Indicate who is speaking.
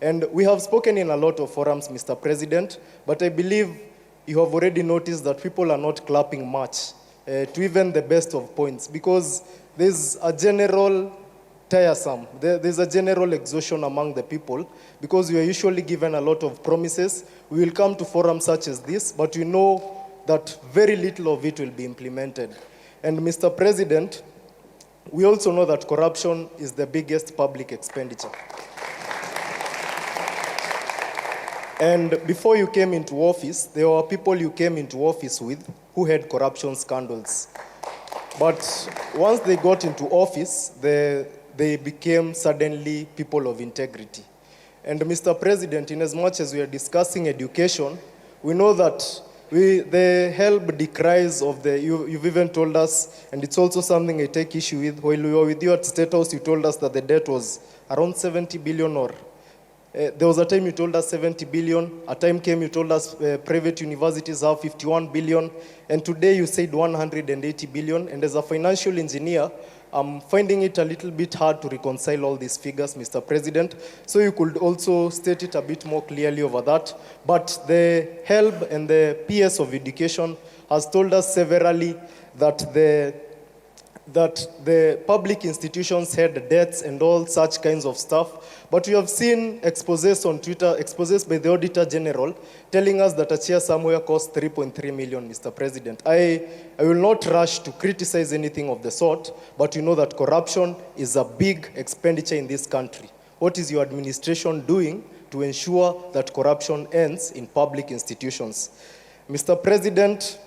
Speaker 1: And we have spoken in a lot of forums, Mr. President, but I believe you have already noticed that people are not clapping much to even the best of points, because there's a general tiresome. There's a general exhaustion among the people, because we are usually given a lot of promises. We will come to forums such as this, but we know that very little of it will be implemented. And Mr. President, we also know that corruption is the biggest public expenditure. And before you came into office, there were people you came into office with who had corruption scandals. But once they got into office, they became suddenly people of integrity. And Mr. President, in as much as we are discussing education, we know that the help decries of the, you've even told us, and it's also something I take issue with. While we were with you at State House, you told us that the debt was around 70 billion or there was a time you told us 70 billion. A time came you told us private universities have 51 billion. And today you said 180 billion. And as a financial engineer, I'm finding it a little bit hard to reconcile all these figures, Mr. President. So you could also state it a bit more clearly over that. But the HELB and the PS of Education has told us severally that the public institutions had debts and all such kinds of stuff. But we have seen exposés on Twitter, exposés by the Auditor General, telling us that a chair somewhere cost 3.3 million, Mr. President. I will not rush to criticize anything of the sort, but you know that corruption is a big expenditure in this country. What is your administration doing to ensure that corruption ends in public institutions? Mr. President,